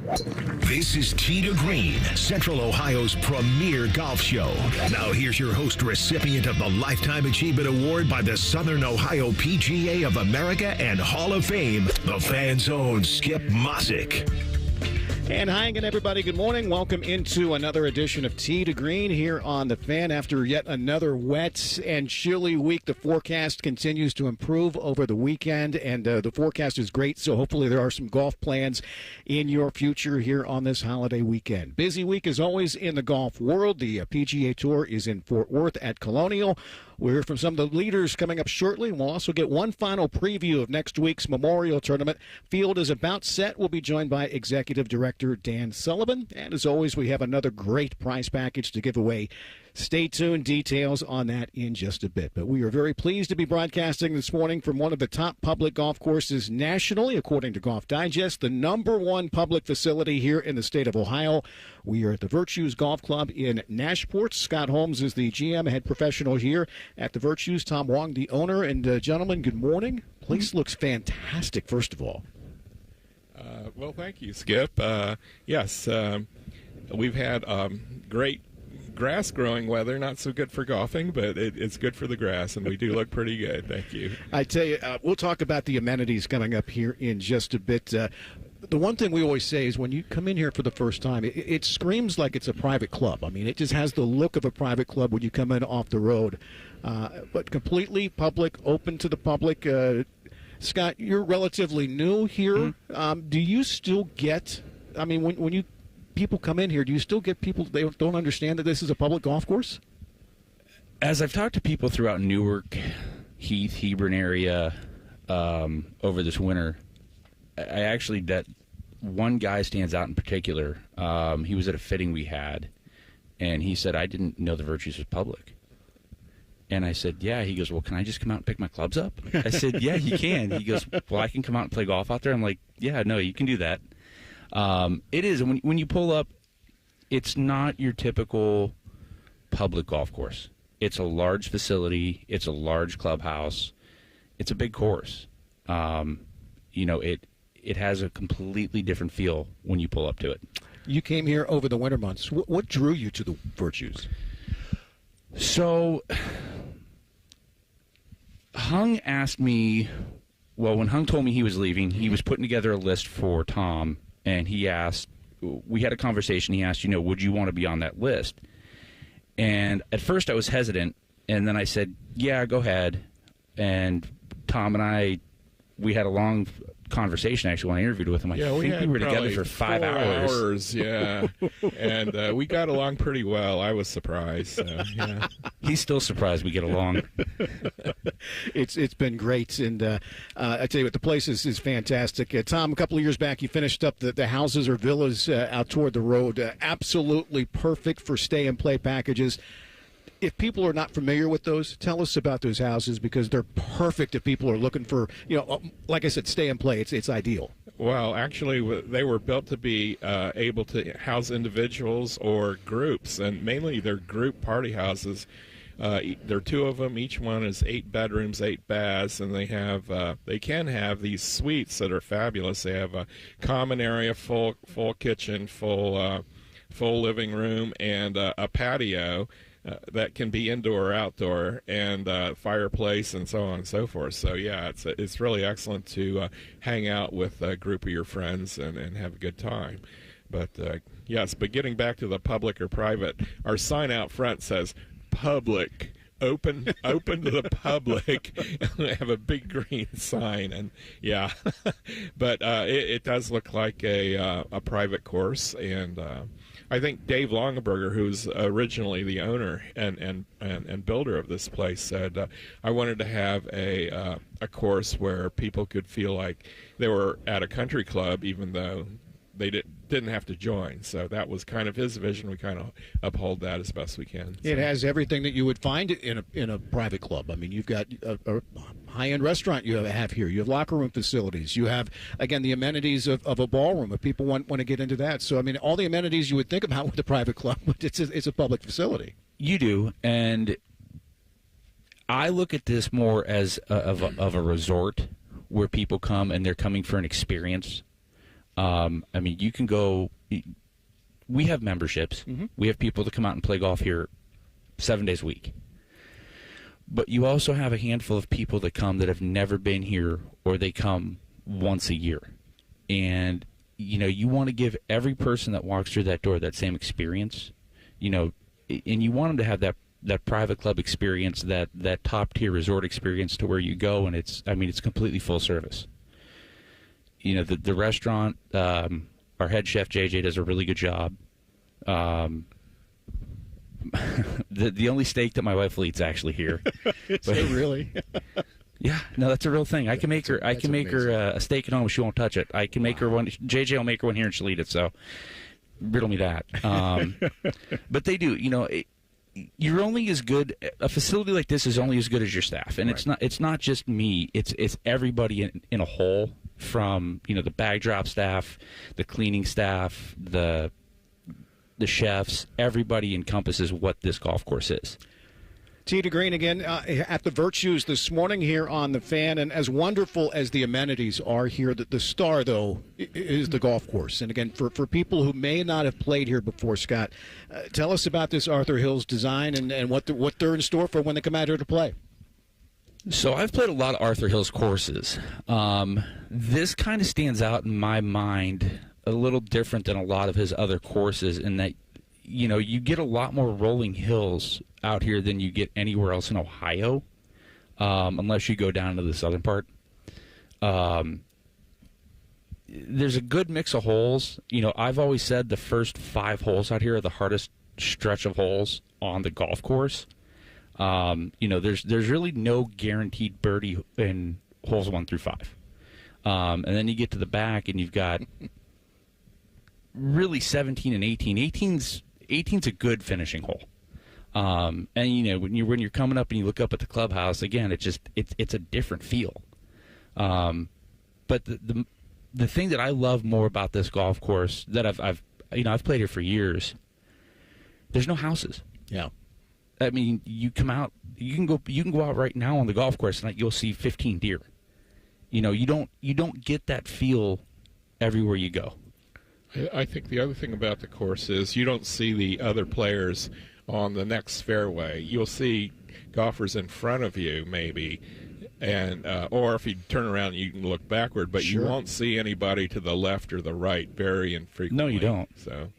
This is Tee to Green, Central Ohio's premier golf show. Now here's your host, recipient of the Lifetime Achievement Award by the Southern Ohio PGA of America and Hall of Fame, the Fan's own Skip Mosic. And hi again, everybody. Good morning. Welcome into another edition of Tee to Green here on the Fan. After yet another wet and chilly week, the forecast continues to improve over the weekend, and the forecast is great, so hopefully there are some golf plans in your future here on this holiday weekend. Busy week, as always, in the golf world. The PGA Tour is in Fort Worth at Colonial. We'll hear from some of the leaders coming up shortly. We'll also get one final preview of next week's Memorial Tournament. Field is about set. We'll be joined by Executive Director Dan Sullivan. And as always, we have another great prize package to give away. Stay tuned. Details on that in just a bit. But we are very pleased to be broadcasting this morning from one of the top public golf courses nationally, according to Golf Digest, the #1 public facility here in the state of Ohio. We are at the Virtues Golf Club in Nashport. Scott Holmes is the GM, head professional here at the Virtues. Tom Hwang, the owner. And gentlemen, good morning. Place looks fantastic, first of all. Well, thank you, Skip. Yes, we've had great grass-growing weather. Not so good for golfing, but it's good for the grass, and we do look pretty good. Thank you. I tell you, we'll talk about the amenities coming up here in just a bit. The one thing we always say is when you come in here for the first time, it screams like it's a private club. I mean, it just has the look of a private club when you come in off the road, but completely public, open to the public. Scott, you're relatively new here. Do you still get, I mean, when you people come in here, do you still get people, they don't understand that this is a public golf course? As I've talked to people throughout Newark, Heath, Hebron area over this winter, I actually, that one guy stands out in particular. He was at a fitting we had, and he said, I didn't know the Virtues was public. And I said, yeah. He goes, well, can I just come out and pick my clubs up? I said, yeah, you can. He goes, well, I can come out and play golf out there. I'm like, yeah, no, you can do that. It is. And when you pull up, it's not your typical public golf course. It's a large facility. It's a large clubhouse. It's a big course. It has a completely different feel when you pull up to it. You came here over the winter months. What drew you to the Virtues? So, Hwang asked me, well, when Hwang told me he was leaving, he was putting together a list for Tom, and he asked, we had a conversation, he asked, would you want to be on that list? And at first I was hesitant, and then I said, yeah, go ahead. And Tom and I, we had a long conversation, actually, when I interviewed with him. I think we were together for 5 hours. Yeah. And we got along pretty well. I was surprised. So, yeah. He's still surprised we get along. It's been great. And I tell you what, the place is fantastic. Tom, a couple of years back, you finished up the houses or villas out toward the road. Absolutely perfect for stay-and-play packages. If people are not familiar with those, tell us about those houses, because they're perfect if people are looking for, like I said, stay and play. It's ideal. Well, actually, they were built to be able to house individuals or groups, and mainly they're group party houses. There are 2 of them. Each one is 8 bedrooms, 8 baths, and they can have these suites that are fabulous. They have a common area, full kitchen, full living room, and a patio. That can be indoor or outdoor, and fireplace and so on and so forth. So, yeah, it's really excellent to hang out with a group of your friends and have a good time. But, yes, but getting back to the public or private, our sign out front says public, open to the public. We have a big green sign, and, yeah. But it does look like a private course, and I think Dave Longaberger, who's originally the owner and builder of this place, said, I wanted to have a course where people could feel like they were at a country club, even though they didn't have to join. So that was kind of his vision. We kind of uphold that as best we can. So. It has everything that you would find in a private club. I mean, you've got a high-end restaurant you have here. You have locker room facilities. You have, again, the amenities of a ballroom if people want to get into that. So, I mean, all the amenities you would think about with a private club, but it's a public facility. You do, and I look at this more as of a resort where people come and they're coming for an experience. I mean, you can go. We have memberships. Mm-hmm. We have people that come out and play golf here 7 days a week. But you also have a handful of people that come that have never been here, or they come once a year. And, you want to give every person that walks through that door that same experience, and you want them to have that private club experience, that top-tier resort experience to where you go, and it's completely full service. The restaurant, our head chef, JJ, does a really good job. The only steak that my wife will eat is actually here. Really? Yeah, no, that's a real thing. I can make her a steak at home. She won't touch it. I can make her one. JJ will make her one here, and she'll eat it. So, riddle me that. But they do. You're only as good. A facility like this is only as good as your staff, and right. It's not just me. It's everybody in a whole. From the bag drop staff, the cleaning staff, the chefs. Everybody encompasses what this golf course is. Tee to Green again at the Virtues this morning here on the Fan, and as wonderful as the amenities are here, the star, though, is the golf course. And again, for people who may not have played here before, Scott, tell us about this Arthur Hills design and what they're in store for when they come out here to play. So I've played a lot of Arthur Hills courses. This kind of stands out in my mind a little different than a lot of his other courses in that, you get a lot more rolling hills out here than you get anywhere else in Ohio, unless you go down to the southern part. There's a good mix of holes. I've always said the first 5 holes out here are the hardest stretch of holes on the golf course. There's really no guaranteed birdie in holes 1 through 5. And then you get to the back and you've got really 17 and 18. 18's a good finishing hole. And when you're coming up and you look up at the clubhouse, again, it's a different feel. But the thing that I love more about this golf course that I've played here for years, there's no houses. Yeah. I mean, you come out, you can go out right now on the golf course and you'll see 15 deer. You don't get that feel everywhere you go. I think the other thing about the course is you don't see the other players on the next fairway. You'll see golfers in front of you maybe, and or if you turn around you can look backward, but Sure. You won't see anybody to the left or the right very infrequently. No, you don't. So,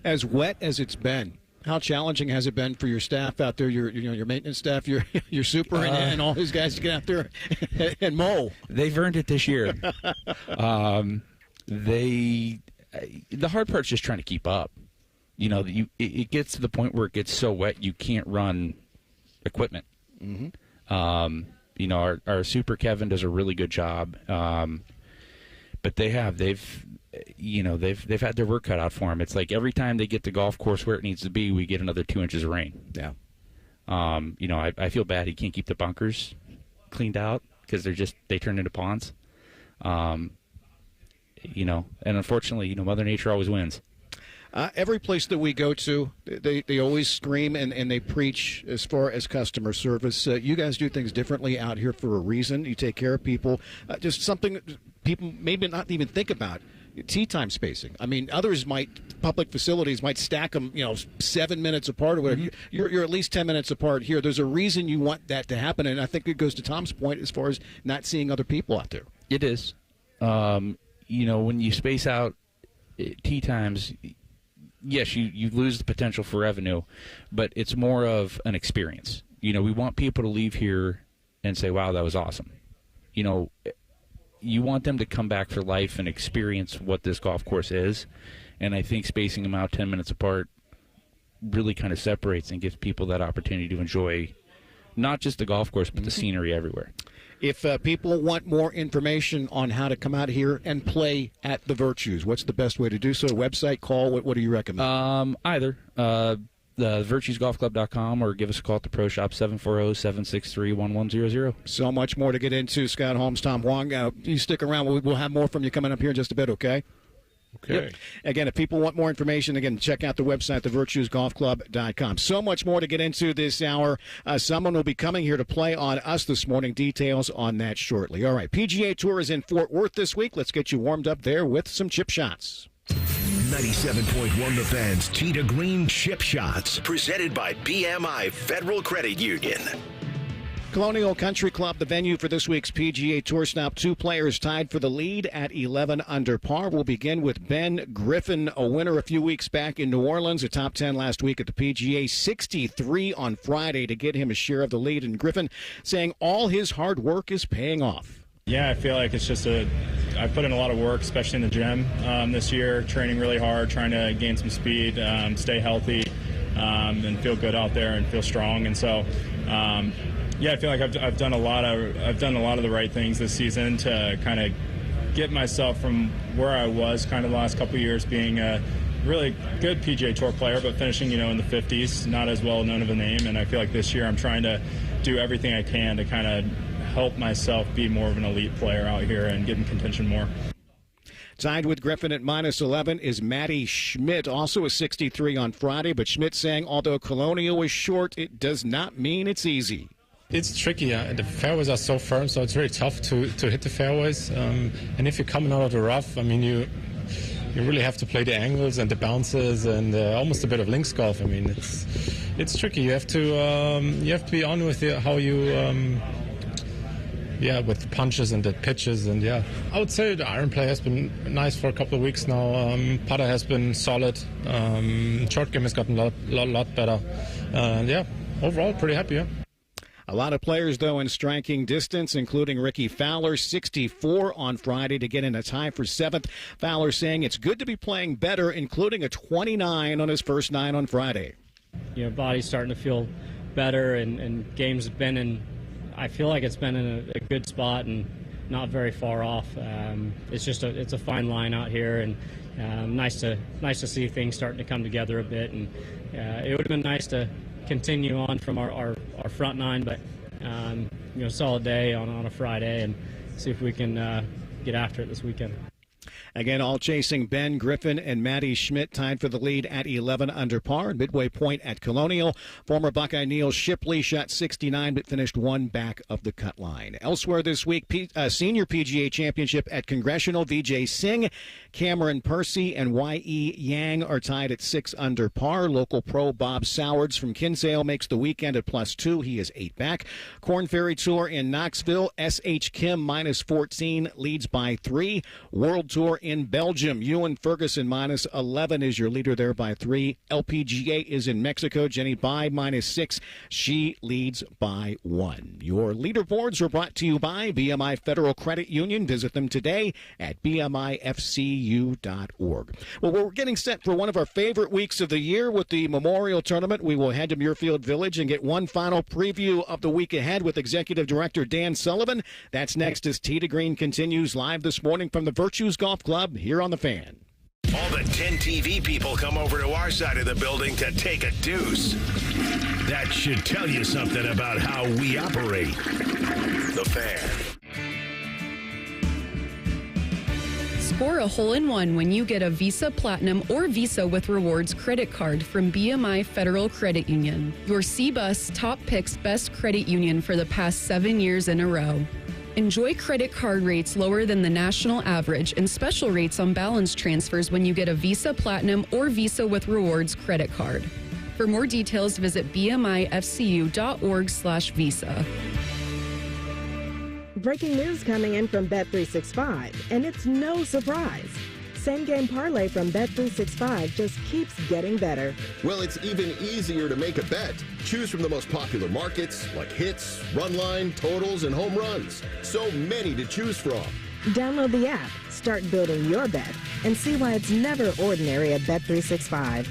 As wet as it's been, how challenging has it been for your staff out there, your maintenance staff, your super, and all these guys to get out there and mow? They've earned it this year. The hard part's just trying to keep up. It gets to the point where it gets so wet you can't run equipment. Mm-hmm. Our super Kevin does a really good job, but they've had their work cut out for them. It's like every time they get the golf course where it needs to be, we get another 2 inches of rain. Yeah. I feel bad he can't keep the bunkers cleaned out because they turn into ponds. And unfortunately, Mother Nature always wins. Every place that we go to, they always scream and they preach as far as customer service. You guys do things differently out here for a reason. You take care of people. Just something people maybe not even think about. Tee time spacing. I mean, public facilities might stack them, 7 minutes apart or whatever. Mm-hmm. You're at least 10 minutes apart here. There's a reason you want that to happen, and I think it goes to Tom's point as far as not seeing other people out there. It is. When you space out tee times, yes, you lose the potential for revenue, but it's more of an experience. We want people to leave here and say, wow, that was awesome. You want them to come back for life and experience what this golf course is, and I think spacing them out 10 minutes apart really kind of separates and gives people that opportunity to enjoy not just the golf course, but the scenery everywhere. If people want more information on how to come out here and play at the Virtues, what's the best way to do so? Website, call, what do you recommend? Either. The virtuesgolfclub.com or give us a call at the Pro Shop, 740-763-1100. So much more to get into. Scott Holmes, Tom Hwang. You stick around. We'll have more from you coming up here in just a bit, okay? Okay. Yep. Again, if people want more information, again, check out the website, thevirtuesgolfclub.com. So much more to get into this hour. Someone will be coming here to play on us this morning. Details on that shortly. All right, PGA Tour is in Fort Worth this week. Let's get you warmed up there with some chip shots. 97.1 The Fan's Tee to Green Chip Shots, presented by BMI Federal Credit Union. Colonial Country Club, the venue for this week's PGA Tour stop. Two players tied for the lead at 11 under par. We'll begin with Ben Griffin, a winner a few weeks back in New Orleans, a top 10 last week at the PGA, 63 on Friday to get him a share of the lead. And Griffin saying all his hard work is paying off. Yeah, I feel like it's just I put in a lot of work, especially in the gym this year, training really hard, trying to gain some speed, stay healthy, and feel good out there and feel strong. And so, yeah, I feel like I've done a lot of the right things this season to kind of get myself from where I was kind of the last couple of years, being a really good PGA Tour player, but finishing, in the 50s, not as well known of a name. And I feel like this year I'm trying to do everything I can to kind of help myself be more of an elite player out here and get in contention more. Tied with Griffin at -11 is Matty Schmidt, also a 63 on Friday. But Schmidt saying although Colonial is short, it does not mean it's easy. It's tricky. The fairways are so firm, so it's very tough to hit the fairways. And if you're coming out of the rough, I mean, you really have to play the angles and the bounces and almost a bit of links golf. I mean, it's tricky. You have to be on with how you. With the punches and the pitches, and I would say the iron play has been nice for a couple of weeks now. Putter has been solid. Short game has gotten a lot better. Overall, pretty happy. Yeah. A lot of players, though, in striking distance, including Ricky Fowler, 64 on Friday to get in a tie for 7th. Fowler saying it's good to be playing better, including a 29 on his first 9 on Friday. Body's starting to feel better, and games have been in. I feel like it's been in a good spot and not very far off. It's a fine line out here, and nice to see things starting to come together a bit. And it would have been nice to continue on from our front 9, but solid day on a Friday, and see if we can get after it this weekend. Again, all chasing Ben Griffin and Matty Schmidt tied for the lead at 11 under par. Midway point at Colonial. Former Buckeye Neil Shipley shot 69 but finished 1 back of the cut line. Elsewhere this week, Senior PGA Championship at Congressional. Vijay Singh, Cameron Percy, and Y.E. Yang are tied at 6 under par. Local pro Bob Sowards from Kinsale makes the weekend at +2. He is 8 back. Corn Ferry Tour in Knoxville. S.H. Kim -14 leads by 3. World Tour in Belgium. Ewan Ferguson -11 is your leader there by 3. LPGA is in Mexico. Jenny Bai -6. She leads by 1. Your leaderboards are brought to you by BMI Federal Credit Union. Visit them today at bmifcu.org. Well, we're getting set for one of our favorite weeks of the year with the Memorial Tournament. We will head to Muirfield Village and get one final preview of the week ahead with Executive Director Dan Sullivan. That's next as Tee to Green continues live this morning from the Virtues Golf Club here on The Fan. All the 10 TV people come over to our side of the building to take a deuce. That should tell you something about how we operate. The Fan. Score a hole-in-one when you get a Visa Platinum or Visa with Rewards credit card from BMI Federal Credit Union, your C-Bus Top Picks Best Credit Union for the past 7 years in a row. Enjoy credit card rates lower than the national average and special rates on balance transfers when you get a Visa Platinum or Visa with Rewards credit card. For more details, visit bmifcu.org/visa. Breaking news coming in from Bet365, and it's no surprise. Same game parlay from Bet365 just keeps getting better. Well, it's even easier to make a bet. Choose from the most popular markets like hits, run line, totals, and home runs. So many to choose from. Download the app, start building your bet, and see why it's never ordinary at Bet365.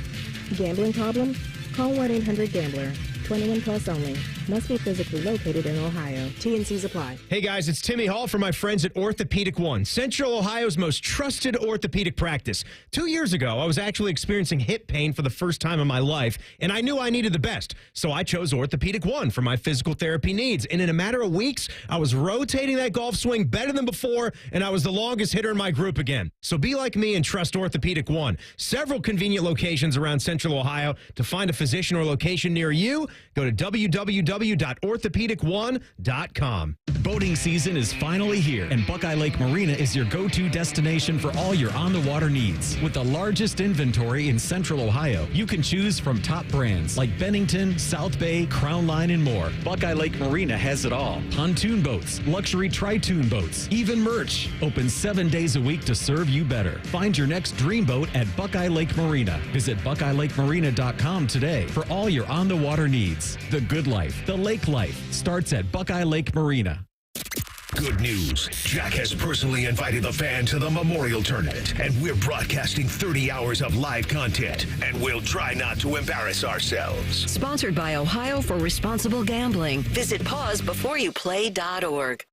Gambling problem? Call 1-800-GAMBLER. 21 plus only. Must be physically located in Ohio. T&Cs apply. Hey guys, it's Timmy Hall from my friends at Orthopedic One, Central Ohio's most trusted orthopedic practice. 2 years ago, I was actually experiencing hip pain for the first time in my life, and I knew I needed the best. So I chose Orthopedic One for my physical therapy needs. And in a matter of weeks, I was rotating that golf swing better than before, and I was the longest hitter in my group again. So be like me and trust Orthopedic One. Several convenient locations around Central Ohio. To find a physician or location near you, go to www.orthopedic1.com. Boating season is finally here, and Buckeye Lake Marina is your go-to destination for all your on-the-water needs. With the largest inventory in Central Ohio, you can choose from top brands like Bennington, South Bay, Crown Line, and more. Buckeye Lake Marina has it all. Pontoon boats, luxury tri-toon boats, even merch. Open 7 days a week to serve you better. Find your next dream boat at Buckeye Lake Marina. Visit BuckeyeLakeMarina.com today for all your on-the-water needs. The good life, the lake life, starts at Buckeye Lake Marina. Good news. Jack has personally invited the fan to the Memorial Tournament, and we're broadcasting 30 hours of live content, and we'll try not to embarrass ourselves. Sponsored by Ohio for Responsible Gambling. Visit pausebeforeyouplay.org.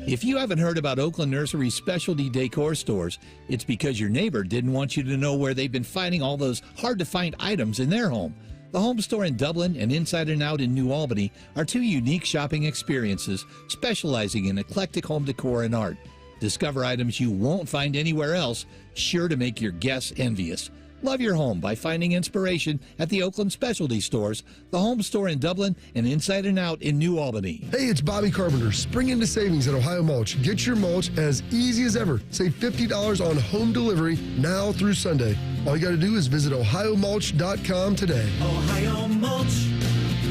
If you haven't heard about Oakland Nursery's specialty decor stores, it's because your neighbor didn't want you to know where they've been finding all those hard-to-find items in their home. The Home Store in Dublin and Inside and Out in New Albany are two unique shopping experiences specializing in eclectic home decor and art. Discover items you won't find anywhere else, sure to make your guests envious. Love your home by finding inspiration at the Oakland specialty stores, the Home Store in Dublin, and Inside and Out in New Albany. Hey, it's Bobby Carpenter. Spring into savings at Ohio Mulch. Get your mulch as easy as ever. Save $50 on home delivery now through Sunday. All you got to do is visit ohiomulch.com today. Ohio Mulch,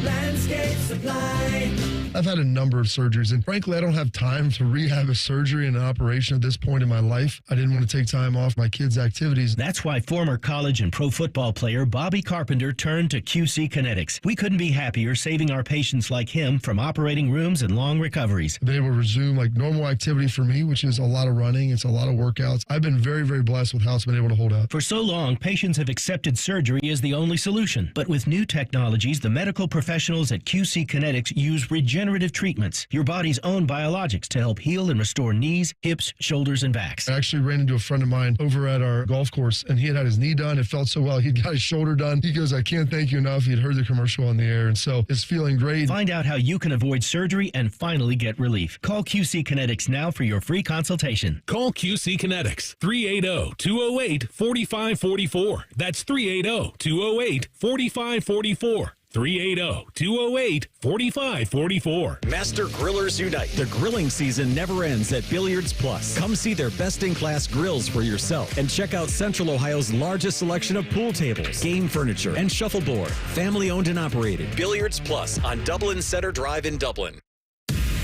landscape supply. I've had a number of surgeries, and frankly, I don't have time to rehab a surgery and an operation at this point in my life. I didn't want to take time off my kids' activities. That's why former college and pro football player Bobby Carpenter turned to QC Kinetics. We couldn't be happier saving our patients like him from operating rooms and long recoveries. I've been able to resume like normal activity for me, which is a lot of running. It's a lot of workouts. I've been very, very blessed with how it's been able to hold up. For so long, patients have accepted surgery as the only solution. But with new technologies, the medical professionals at QC Kinetics use regenerative treatments, your body's own biologics, to help heal and restore knees, hips, shoulders, and backs. I actually ran into a friend of mine over at our golf course, and he had his knee done. It felt so well. He'd got his shoulder done. He goes, I can't thank you enough. He'd heard the commercial on the air, and so it's feeling great. Find out how you can avoid surgery and finally get relief. Call QC Kinetics now for your free consultation. Call QC Kinetics, 380-208-4544. That's 380-208-4544. 380-208-4544. Master Grillers Unite. The grilling season never ends at Billiards Plus. Come see their best-in-class grills for yourself and check out Central Ohio's largest selection of pool tables, game furniture, and shuffleboard. Family-owned and operated. Billiards Plus on Dublin Center Drive in Dublin.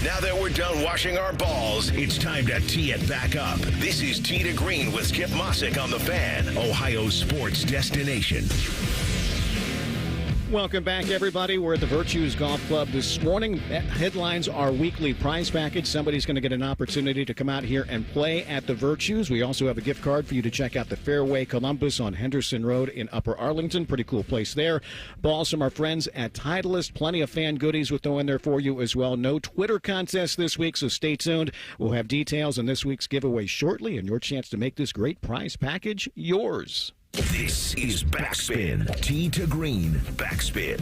Now that we're done washing our balls, it's time to tee it back up. This is Tee to Green with Skip Mosic on The Fan, Ohio's sports destination. Welcome back, everybody. We're at the Virtues Golf Club this morning. Headlines our weekly prize package. Somebody's going to get an opportunity to come out here and play at the Virtues. We also have a gift card for you to check out the Fairway Columbus on Henderson Road in Upper Arlington. Pretty cool place there. Balls from our friends at Titleist. Plenty of fan goodies we'll throw in there for you as well. No Twitter contest this week, so stay tuned. We'll have details on this week's giveaway shortly and your chance to make this great prize package yours. This is Backspin. Tee to Green Backspin.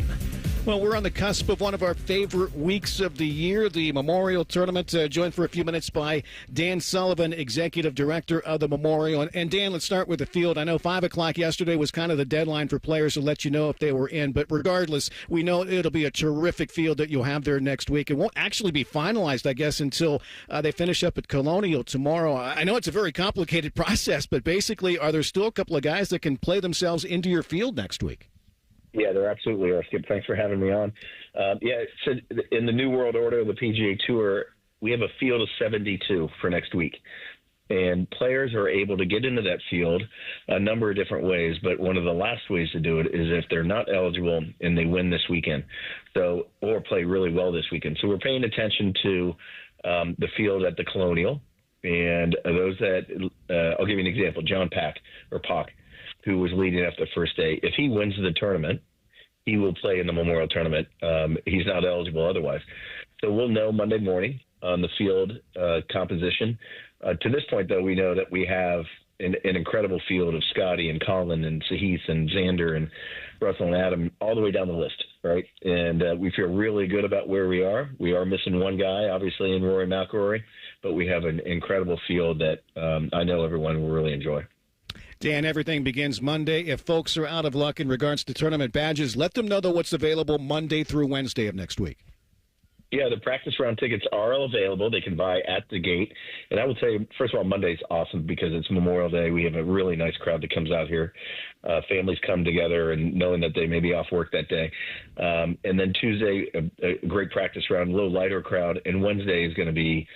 Well, we're on the cusp of one of our favorite weeks of the year, the Memorial Tournament. Joined for a few minutes by Dan Sullivan, Executive Director of the Memorial. And Dan, let's start with the field. I know 5 o'clock yesterday was kind of the deadline for players to let you know if they were in. But regardless, we know it'll be a terrific field that you'll have there next week. It won't actually be finalized, I guess, until they finish up at Colonial tomorrow. I know it's a very complicated process, but basically, are there still a couple of guys that can play themselves into your field next week? Yeah, there absolutely are, Skip. Thanks for having me on. So in the New World Order of the PGA Tour, we have a field of 72 for next week. And players are able to get into that field a number of different ways, but one of the last ways to do it is if they're not eligible and they win this weekend, or play really well this weekend. So we're paying attention to the field at the Colonial, and those that I'll give you an example. John Pack, who was leading after the first day. If he wins the tournament, he will play in the Memorial Tournament. He's not eligible otherwise. So we'll know Monday morning on the field composition. To this point, though, we know that we have an incredible field of Scotty and Colin and Sahith and Xander and Russell and Adam all the way down the list, right? And we feel really good about where we are. We are missing one guy, obviously, in Rory McIlroy, but we have an incredible field that I know everyone will really enjoy. Dan, everything begins Monday. If folks are out of luck in regards to tournament badges, let them know what's available Monday through Wednesday of next week. Yeah, the practice round tickets are available. They can buy at the gate. And I would say, first of all, Monday's awesome because it's Memorial Day. We have a really nice crowd that comes out here. Families come together and knowing that they may be off work that day. And then Tuesday, a great practice round, a little lighter crowd. And Wednesday is going to be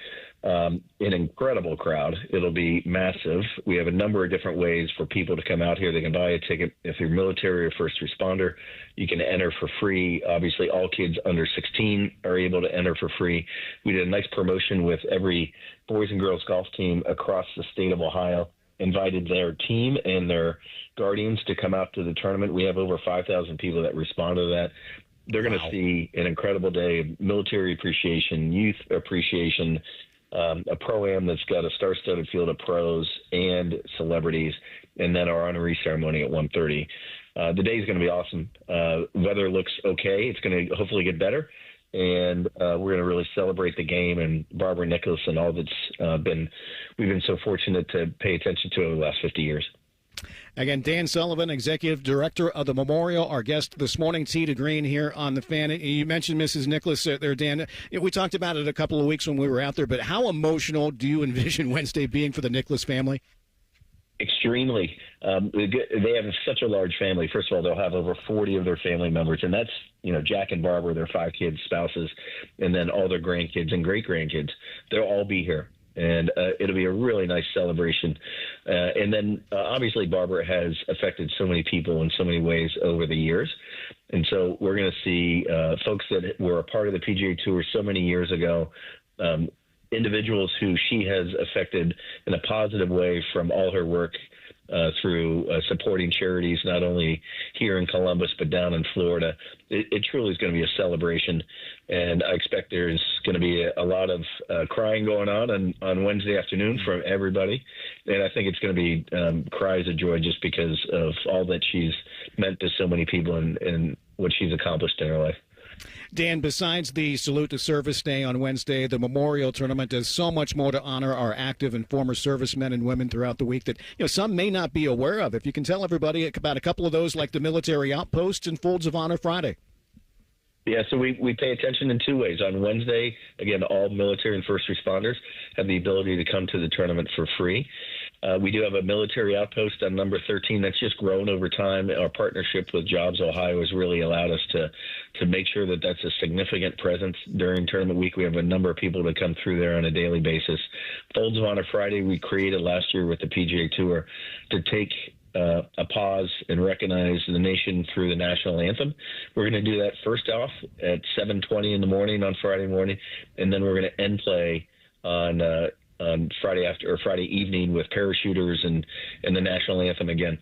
an incredible crowd. It'll be massive. We have a number of different ways for people to come out here. They can buy a ticket. If you're military or first responder, you can enter for free. Obviously, all kids under 16 are able to enter for free. We did a nice promotion with every boys and girls golf team across the state of Ohio, invited their team and their guardians to come out to the tournament. We have over 5,000 people that responded to that. They're going to see an incredible day of military appreciation, youth appreciation, a pro-am that's got a star-studded field of pros and celebrities, and then our honorary ceremony at 1:30. The day is going to be awesome. Weather looks okay. It's going to hopefully get better, and we're going to really celebrate the game and Barbara Nicholas and all that's we've been so fortunate to pay attention to over the last 50 years. Again, Dan Sullivan, Executive Director of the Memorial, our guest this morning, Tee to Green here on the Fan. You mentioned Mrs. Nicholas there, Dan. We talked about it a couple of weeks when we were out there, but how emotional do you envision Wednesday being for the Nicholas family? Extremely. They have such a large family. First of all, they'll have over 40 of their family members, and that's, Jack and Barbara, their 5 kids, spouses, and then all their grandkids and great-grandkids. They'll all be here. And it'll be a really nice celebration. And then, obviously, Barbara has affected so many people in so many ways over the years. And so we're going to see folks that were a part of the PGA Tour so many years ago, individuals who she has affected in a positive way from all her work through supporting charities, not only here in Columbus, but down in Florida. It truly is going to be a celebration. And I expect there's going to be a lot of crying going on Wednesday afternoon from everybody. And I think it's going to be cries of joy just because of all that she's meant to so many people and what she's accomplished in her life. Dan, besides the Salute to Service Day on Wednesday, the Memorial Tournament does so much more to honor our active and former servicemen and women throughout the week that some may not be aware of. If you can tell everybody about a couple of those, like the Military Outposts and Folds of Honor Friday. Yeah, so we pay attention in 2 ways. On Wednesday, again, all military and first responders have the ability to come to the tournament for free. We do have a military outpost on number 13 that's just grown over time. Our partnership with Jobs Ohio has really allowed us to make sure that that's a significant presence during tournament week. We have a number of people that come through there on a daily basis. Folds of Honor Friday we created last year with the PGA Tour to take a pause and recognize the nation through the national anthem. We're going to do that first off at 7:20 in the morning on Friday morning, and then we're going to end play on Friday evening with parachuters and the national anthem again.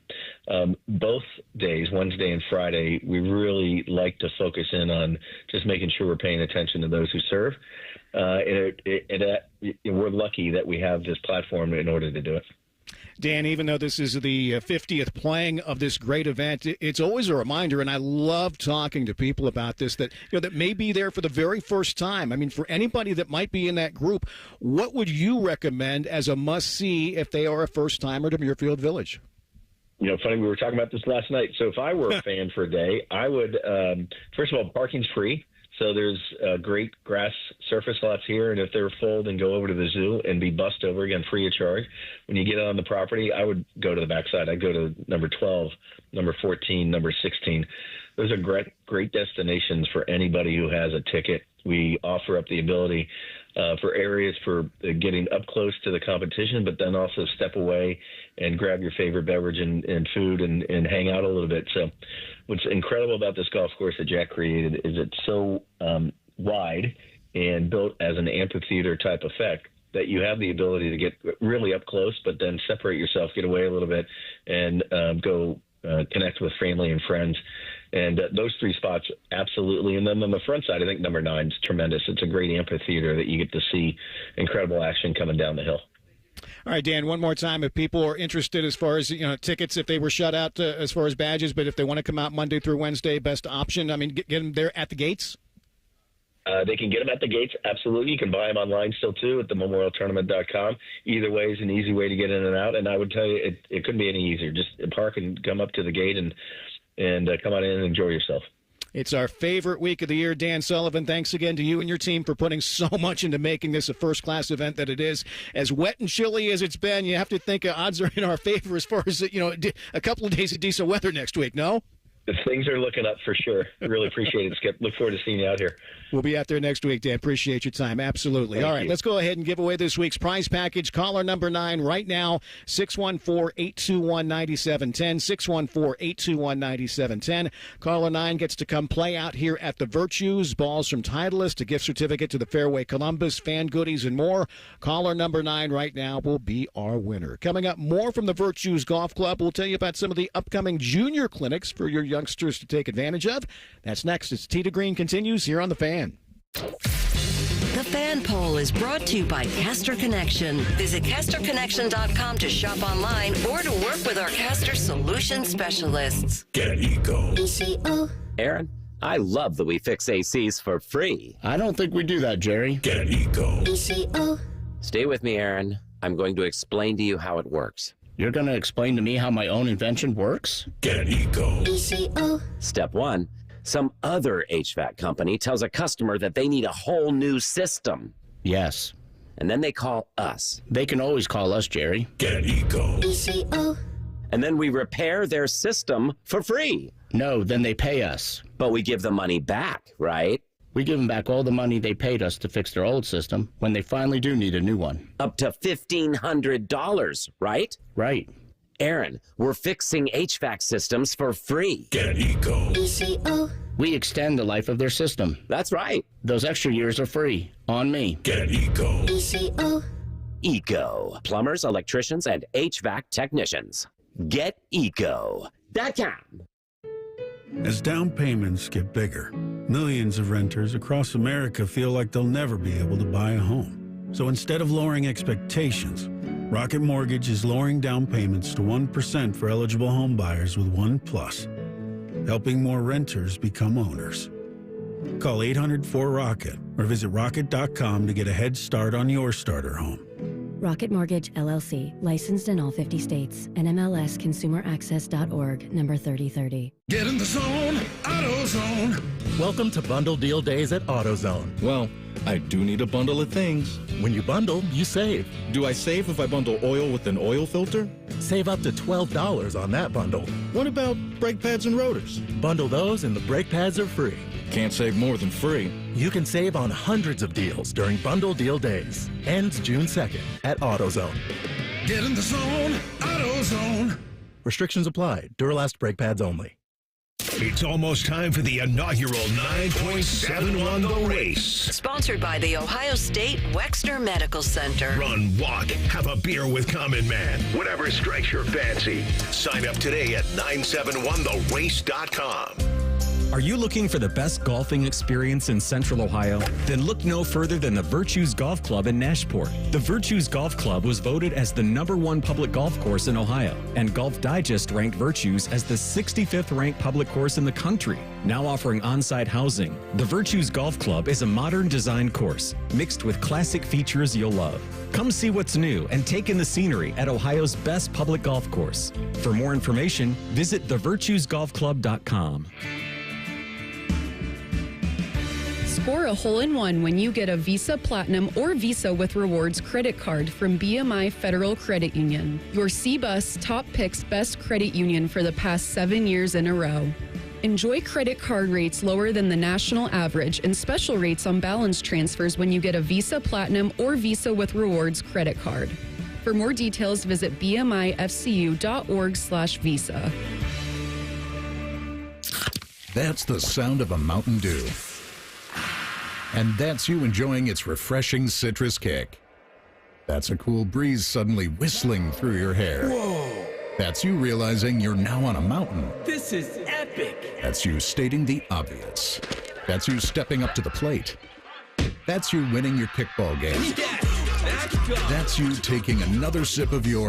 Both days, Wednesday and Friday, we really like to focus in on just making sure we're paying attention to those who serve. We're lucky that we have this platform in order to do it. Dan, even though this is the 50th playing of this great event, it's always a reminder, and I love talking to people about this, that that may be there for the very first time. I mean, for anybody that might be in that group, what would you recommend as a must-see if they are a first-timer to Muirfield Village? Funny, we were talking about this last night. So if I were a fan for a day, I would, first of all, parking's free. So there's great grass surface lots here, and if they're full, then go over to the zoo and be bussed over, again, free of charge. When you get on the property, I would go to the backside. I'd go to number 12, number 14, number 16. Those are great destinations for anybody who has a ticket. We offer up the ability for areas for getting up close to the competition, but then also step away and grab your favorite beverage and food and hang out a little bit. So what's incredible about this golf course that Jack created is it's so wide and built as an amphitheater type effect that you have the ability to get really up close, but then separate yourself, get away a little bit, and go connect with family and friends. And those three spots, absolutely. And then on the front side, I think number 9 is tremendous. It's a great amphitheater that you get to see incredible action coming down the hill. All right, Dan, one more time. If people are interested as far as, tickets, if they were shut out as far as badges, but if they want to come out Monday through Wednesday, best option, get them there at the gates? They can get them at the gates, absolutely. You can buy them online still, too, at thememorialtournament.com. Either way is an easy way to get in and out, and I would tell you it couldn't be any easier. Just park and come up to the gate and come on in and enjoy yourself. It's our favorite week of the year. Dan Sullivan, thanks again to you and your team for putting so much into making this a first-class event that it is. As wet and chilly as it's been, you have to think odds are in our favor as far as, a couple of days of decent weather next week, no? Things are looking up for sure. Really appreciate it, Skip. Look forward to seeing you out here. We'll be out there next week, Dan. Appreciate your time. Absolutely. All right, let's go ahead and give away this week's prize package. Caller number 9 right now, 614-821-9710, 614-821-9710. Caller 9 gets to come play out here at the Virtues. Balls from Titleist, a gift certificate to the Fairway Columbus, fan goodies, and more. Caller number 9 right now will be our winner. Coming up, more from the Virtues Golf Club. We'll tell you about some of the upcoming junior clinics for your youngsters to take advantage of. That's next. It's Tee to Green continues here on The Fan. The Fan Poll is brought to you by Caster Connection. Visit CasterConnection.com to shop online or to work with our Caster Solution specialists. Get Eco. ECO. Aaron, I love that we fix ACs for free. I don't think we do that, Jerry. Get Eco. ECO. Stay with me, Aaron. I'm going to explain to you how it works. You're going to explain to me how my own invention works? Get Eco. ECO. Step 1. Some other HVAC company tells a customer that they need a whole new system. Yes. And then they call us. They can always call us, Jerry. Get Eco. ECO. And then we repair their system for free. No, then they pay us. But we give the money back, right? We give them back all the money they paid us to fix their old system when they finally do need a new one. Up to $1,500, right? Right. Aaron, we're fixing HVAC systems for free. Get Eco. ECO. We extend the life of their system. That's right. Those extra years are free. On me. Get Eco. ECO. Eco. Plumbers, electricians, and HVAC technicians. GetEco.com. As down payments get bigger, millions of renters across America feel like they'll never be able to buy a home. So instead of lowering expectations, Rocket Mortgage is lowering down payments to 1% for eligible home buyers with One Plus, helping more renters become owners. Call 800-4ROCKET or visit rocket.com to get a head start on your starter home. Rocket Mortgage, LLC, licensed in all 50 states. NMLSConsumerAccess.org, number 3030. Get in the zone, AutoZone. Welcome to Bundle Deal Days at AutoZone. Well, I do need a bundle of things. When you bundle, you save. Do I save if I bundle oil with an oil filter? Save up to $12 on that bundle. What about brake pads and rotors? Bundle those and the brake pads are free. Can't save more than free. You can save on hundreds of deals during Bundle Deal Days. Ends June 2nd at AutoZone. Get in the zone, AutoZone. Restrictions apply. Duralast brake pads only. It's almost time for the inaugural 9.71 The Race. Sponsored by the Ohio State Wexner Medical Center. Run, walk, have a beer with Common Man. Whatever strikes your fancy. Sign up today at 971therace.com. Are you looking for the best golfing experience in Central Ohio? Then look no further than the Virtues Golf Club in Nashport. The Virtues Golf Club was voted as the #1 public golf course in Ohio, and Golf Digest ranked Virtues as the 65th ranked public course in the country. Now offering on-site housing, the Virtues Golf Club is a modern design course mixed with classic features you'll love. Come see what's new and take in the scenery at Ohio's best public golf course. For more information, visit thevirtuesgolfclub.com. Score a hole-in-one when you get a Visa Platinum or Visa with Rewards credit card from BMI Federal Credit Union, your CBUS Top Picks Best Credit Union for the past 7 years in a row. Enjoy credit card rates lower than the national average and special rates on balance transfers when you get a Visa Platinum or Visa with Rewards credit card. For more details, visit bmifcu.org/visa. That's the sound of a Mountain Dew. And that's you enjoying its refreshing citrus kick. That's a cool breeze suddenly whistling through your hair. Whoa! That's you realizing you're now on a mountain. This is epic! bet big. That's you stating the obvious. That's you stepping up to the plate. That's you winning your kickball game. That's you taking another sip of your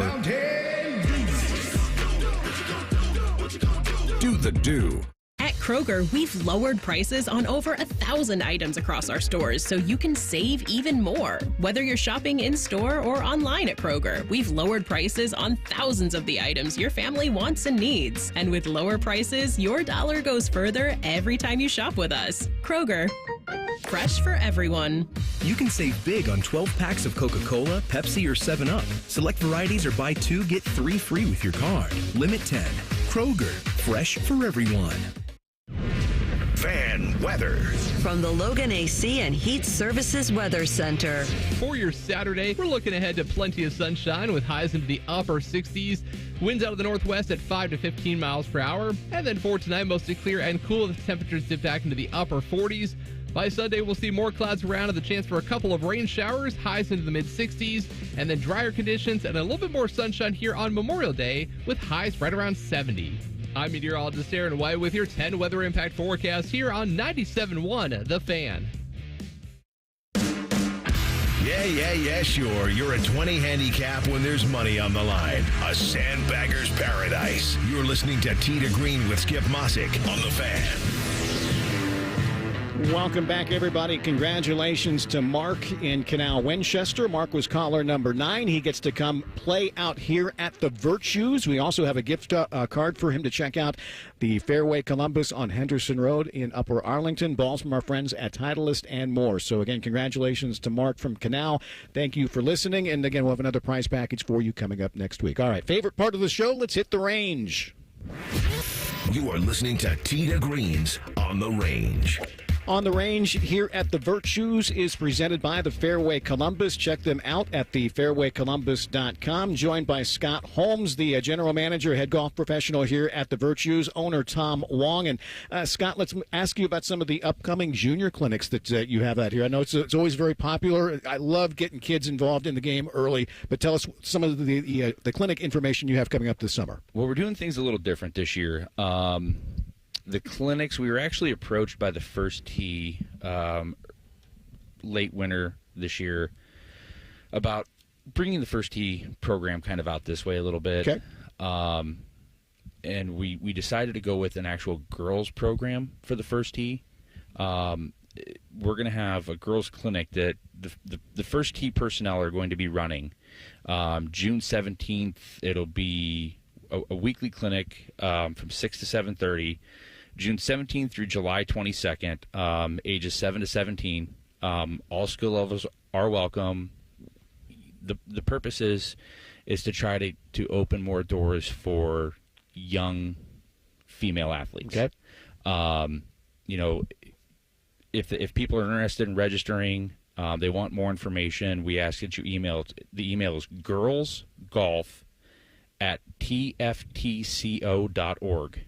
Do the Do. At Kroger, we've lowered prices on over 1,000 items across our stores so you can save even more. Whether you're shopping in-store or online at Kroger, we've lowered prices on thousands of the items your family wants and needs. And with lower prices, your dollar goes further every time you shop with us. Kroger, fresh for everyone. You can save big on 12 packs of Coca-Cola, Pepsi, or 7-Up. Select varieties or buy 2, get 3 free with your card. Limit 10. Kroger, fresh for everyone. Fan weather. From the Logan AC and Heat Services Weather Center. For your Saturday, we're looking ahead to plenty of sunshine with highs into the upper 60s. Winds out of the northwest at 5 to 15 miles per hour. And then for tonight, mostly clear and cool. The temperatures dip back into the upper 40s. By Sunday, we'll see more clouds around and the chance for a couple of rain showers, highs into the mid-60s, and then drier conditions and a little bit more sunshine here on Memorial Day with highs right around 70. I'm meteorologist Aaron White with your 10 weather impact forecast here on 97.1 The Fan. Yeah, sure. You're a 20 handicap when there's money on the line. A sandbagger's paradise. You're listening to Tee to Green with Skip Mosic on The Fan. Welcome back, everybody. Congratulations to Mark in Canal Winchester. Mark was caller number 9. He gets to come play out here at the Virtues. We also have a gift card for him to check out the Fairway Columbus on Henderson Road in Upper Arlington. Balls from our friends at Titleist and more. So, again, congratulations to Mark from Canal. Thank you for listening. And, again, we'll have another prize package for you coming up next week. All right, favorite part of the show, let's hit the range. You are listening to Tee to Green's On the Range. On the Range here at the Virtues is presented by the Fairway Columbus. Check them out at thefairwaycolumbus.com. Joined by Scott Holmes, the general manager, head golf professional here at the Virtues, owner Tom Hwang. And Scott, let's ask you about some of the upcoming junior clinics that you have out here. I know it's always very popular. I love getting kids involved in the game early, but tell us some of the clinic information you have coming up this summer. Well, we're doing things a little different this year. The clinics, we were actually approached by the First Tee late winter this year about bringing the First Tee program kind of out this way a little bit. Okay. And we decided to go with an actual girls program for the First Tee. We're going to have a girls clinic that the First Tee personnel are going to be running. June 17th, it'll be a weekly clinic from 6 to 7:30. June 17th through July 22nd, ages 7 to 17. All skill levels are welcome. The purpose is to try to open more doors for young female athletes. Okay. If people are interested in registering, they want more information, we ask that you email. The email is girlsgolf@tftco.org.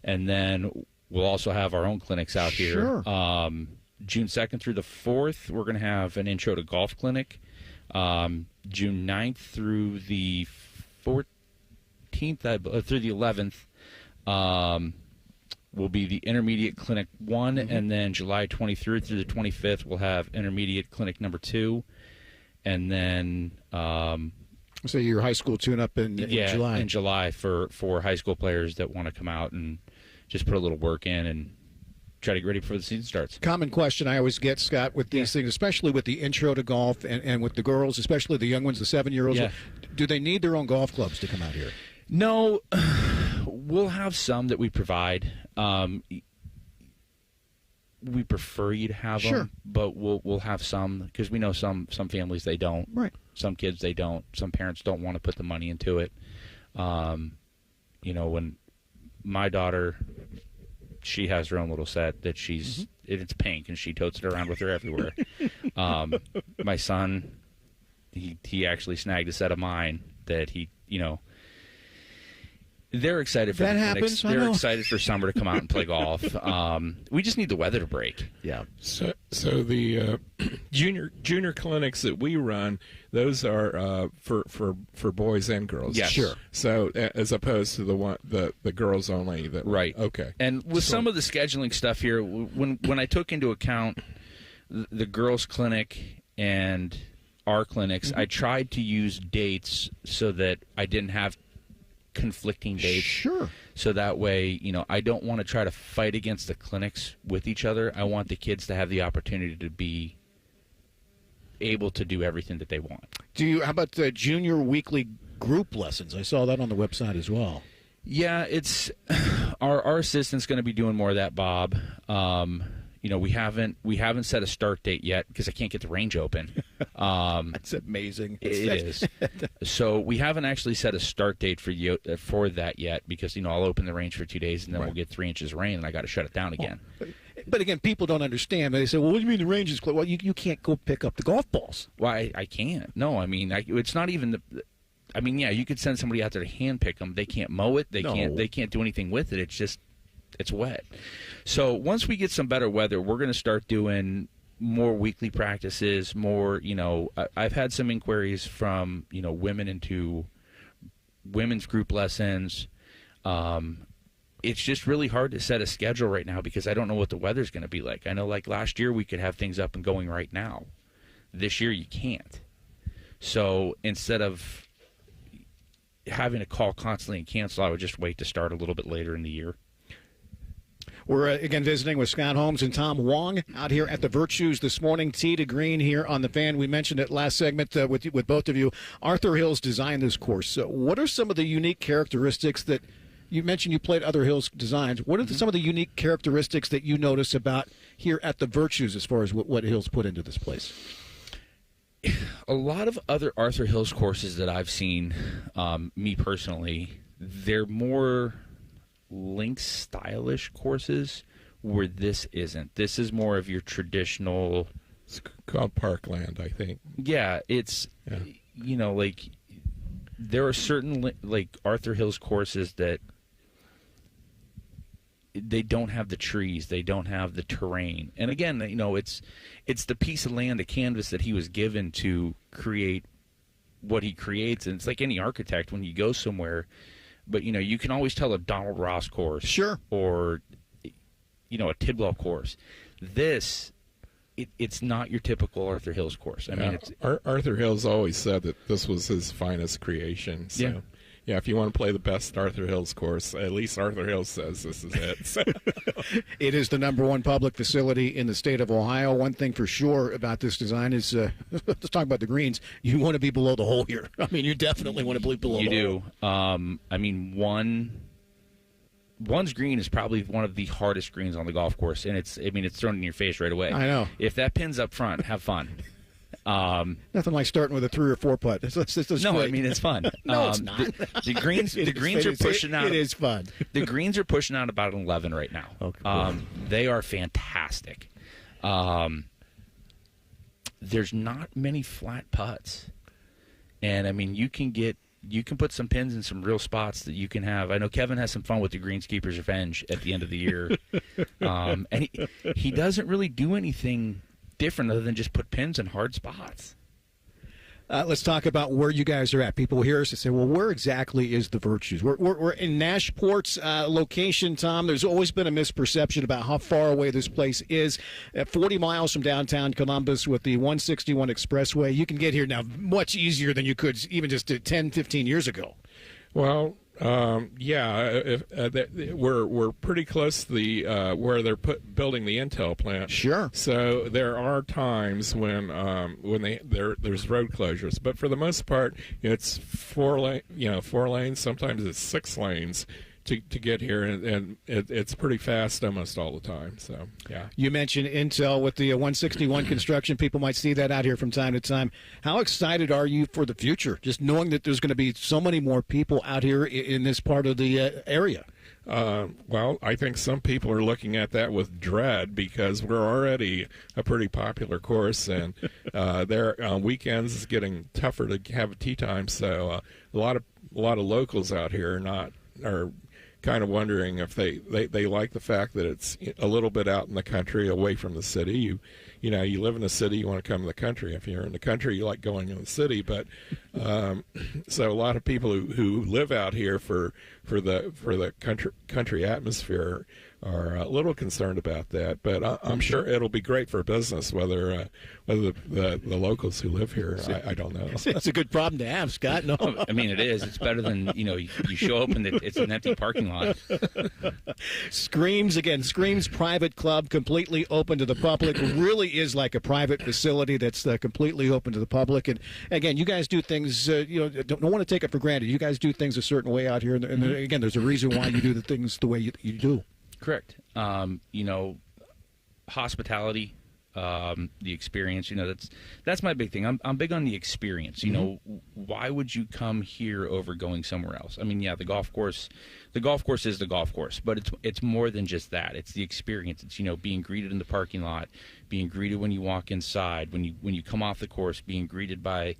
And then we'll also have our own clinics out here. Sure. June 2nd through the 4th, we're going to have an intro to golf clinic. June 9th through the 14th, through the 11th, will be the intermediate clinic 1. Mm-hmm. And then July 23rd through the 25th, we'll have intermediate clinic number 2. And then... so your high school tune-up in July. In July for high school players that want to come out and just put a little work in and try to get ready before the season starts. Common question I always get, Scott, with these things, especially with the intro to golf and with the girls, especially the young ones, the 7-year-olds. Yeah. Do they need their own golf clubs to come out here? No. We'll have some that we provide. We prefer you to have them, but we'll have some because we know some families they don't. Right. Some kids they don't. Some parents don't want to put the money into it. When my daughter, she has her own little set that it's pink and she totes it around with her everywhere. My son, he actually snagged a set of mine that he They're excited for that the happens. clinics. They're excited for summer to come out and play golf. We just need the weather to break. Yeah. So the junior clinics that we run, those are for boys and girls. Yes. Sure. So as opposed to the girls only. Right. Okay. And with some of the scheduling stuff here, when I took into account the girls' clinic and our clinics, I tried to use dates so that I didn't have conflicting dates. Sure. So that way, I don't want to try to fight against the clinics with each other. I want the kids to have the opportunity to be able to do everything that they want. How about the junior weekly group lessons? I saw that on the website as well. Yeah, it's our assistant's going to be doing more of that, Bob. We haven't set a start date yet because I can't get the range open. That's amazing. It is. So we haven't actually set a start date for that yet because I'll open the range for 2 days and then we'll get 3 inches of rain and I got to shut it down again. But again, people don't understand. They say, "Well, what do you mean the range is closed?" Well, you can't go pick up the golf balls. Well, I can't. No, it's not even you could send somebody out there to hand pick them. They can't mow it. They can't do anything with it. It's wet. So once we get some better weather, we're going to start doing more weekly practices, more, I've had some inquiries from, women into women's group lessons. It's just really hard to set a schedule right now because I don't know what the weather's going to be like. I know like last year we could have things up and going right now. This year you can't. So instead of having to call constantly and cancel, I would just wait to start a little bit later in the year. We're again visiting with Scott Holmes and Tom Hwang out here at the Virtues this morning. Tee to Green here on the Fan. We mentioned it last segment with both of you. Arthur Hills designed this course. So what are some of the unique characteristics that you mentioned? You played other Hills designs. What are some of the unique characteristics that you notice about here at the Virtues as far as what Hills put into this place? A lot of other Arthur Hills courses that I've seen, me personally, they're more links stylish courses where this isn't. This is more of your traditional. It's called Parkland, I think. Yeah, it's like there are certain like Arthur Hills courses that they don't have the trees, they don't have the terrain, and again, it's the piece of land, the canvas that he was given to create what he creates, and it's like any architect when you go somewhere. But, you can always tell a Donald Ross course. Sure. Or, a Tidwell course. This, it's not your typical Arthur Hills course. I mean, Arthur Hills always said that this was his finest creation. So, yeah, if you want to play the best Arthur Hills course, at least Arthur Hills says this is it. So. It is the #1 public facility in the state of Ohio. One thing for sure about this design is, let's talk about the greens. You want to be below the hole here. I mean, you definitely want to be below the hole. You do. One's green is probably one of the hardest greens on the golf course, and it's thrown in your face right away. I know. If that pin's up front, have fun. Nothing like starting with a 3 or 4 putt. This No, great. I mean it's fun. No, it's not. The greens are pushing out. It is fun. The greens are pushing out about 11 right now. Okay. They are fantastic. There's not many flat putts, and I mean you can put some pins in some real spots that you can have. I know Kevin has some fun with the Greenskeeper's Revenge at the end of the year, and he doesn't really do anything different other than just put pins in hard spots. Let's talk about where you guys are at. People hear us and say, well, where exactly is the Virtues? We're in Nashport's location, Tom. There's always been a misperception about how far away this place is. At 40 miles from downtown Columbus with the 161 Expressway, you can get here now much easier than you could even just 10, 15 years ago. Well, we're pretty close to the where they're building the Intel plant. Sure. So there are times when there's road closures, but for the most part, it's 4 lanes. Sometimes it's 6 lanes to get here, and it's pretty fast almost all the time. So yeah. You mentioned Intel with the 161 construction. People might see that out here from time to time. How excited are you for the future? Just knowing that there's going to be so many more people out here in this part of the area. Well, I think some people are looking at that with dread because we're already a pretty popular course, and there on weekends it's getting tougher to have a tee time. So a lot of locals out here are not are kind of wondering if they like the fact that it's a little bit out in the country, away from the city. You know, you live in the city, you want to come to the country. If you're in the country, you like going in the city. But so a lot of people who live out here for the country atmosphere are a little concerned about that. But I'm sure it'll be great for business, whether the locals who live here, I don't know. It's a good problem to have, Scott. No, I mean, it is. It's better than, you show up and it's an empty parking lot. Screams Private Club, completely open to the public. Really is like a private facility that's completely open to the public. And again, you guys do things, don't want to take it for granted. You guys do things a certain way out here. And again, there's a reason why you do the things the way you do. Correct. Hospitality, the experience, that's my big thing. I'm big on the experience. Why would you come here over going somewhere else? I mean, yeah, the golf course is the golf course, but it's more than just that. It's the experience. It's, being greeted in the parking lot, being greeted when you walk inside, when you come off the course, being greeted by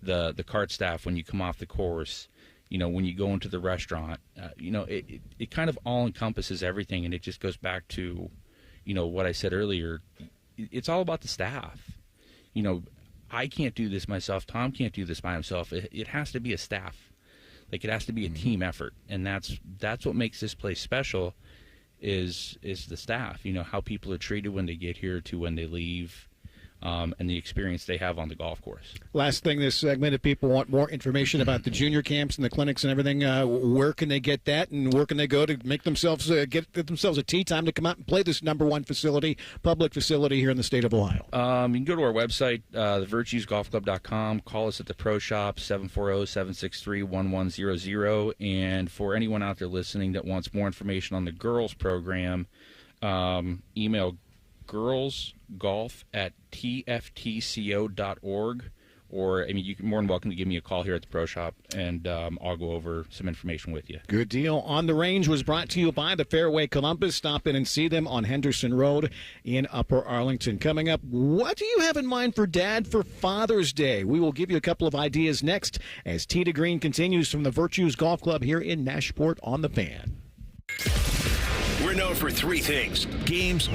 the cart staff when you come off the course. When you go into the restaurant, it kind of all encompasses everything, and it just goes back to, what I said earlier. It's all about the staff. I can't do this myself. Tom can't do this by himself. It has to be a staff. Like, it has to be a team effort, and that's what makes this place special. Is the staff? How people are treated when they get here to when they leave. And the experience they have on the golf course. Last thing this segment, if people want more information about the junior camps and the clinics and everything, where can they get that, and where can they go to make themselves get themselves a tee time to come out and play this #1 public facility here in the state of Ohio? You can go to our website, thevirtuesgolfclub.com. Call us at the Pro Shop, 740-763-1100. And for anyone out there listening that wants more information on the girls program, email girlsgolf@tftco.org, or you're more than welcome to give me a call here at the Pro Shop, and I'll go over some information with you. Good deal. On the Range was brought to you by the Fairway Columbus. Stop in and see them on Henderson Road in Upper Arlington. Coming up, what do you have in mind for Dad for Father's Day? We will give you a couple of ideas next as Tee to Green continues from the Virtues Golf Club here in Nashport on the Fan. We're known for three things: games,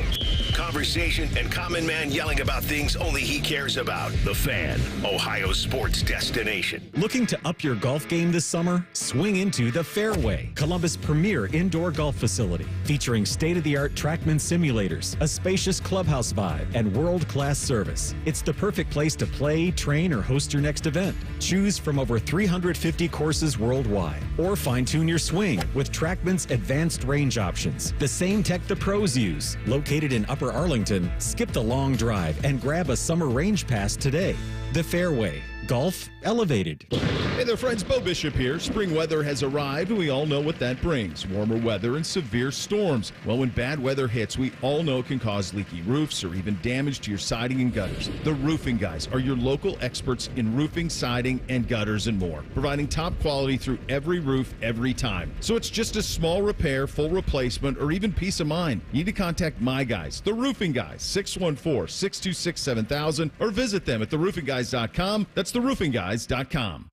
conversation, and Common Man yelling about things only he cares about. The Fan, Ohio's sports destination. Looking to up your golf game this summer? Swing into the Fairway, Columbus' premier indoor golf facility, featuring state-of-the-art TrackMan simulators, a spacious clubhouse vibe, and world-class service. It's the perfect place to play, train, or host your next event. Choose from over 350 courses worldwide, or fine-tune your swing with TrackMan's advanced range options. The same tech the pros use. Located in Upper Arlington, skip the long drive and grab a summer range pass today. The Fairway. Golf elevated. Hey there, friends. Bo Bishop here. Spring weather has arrived, and we all know what that brings. Warmer weather and severe storms. Well, when bad weather hits, we all know it can cause leaky roofs or even damage to your siding and gutters. The Roofing Guys are your local experts in roofing, siding, and gutters and more, providing top quality through every roof, every time. So it's just a small repair, full replacement, or even peace of mind. You need to contact my guys, the Roofing Guys, 614-626-7000, or visit them at theroofingguys.com. That's theroofingguys.com.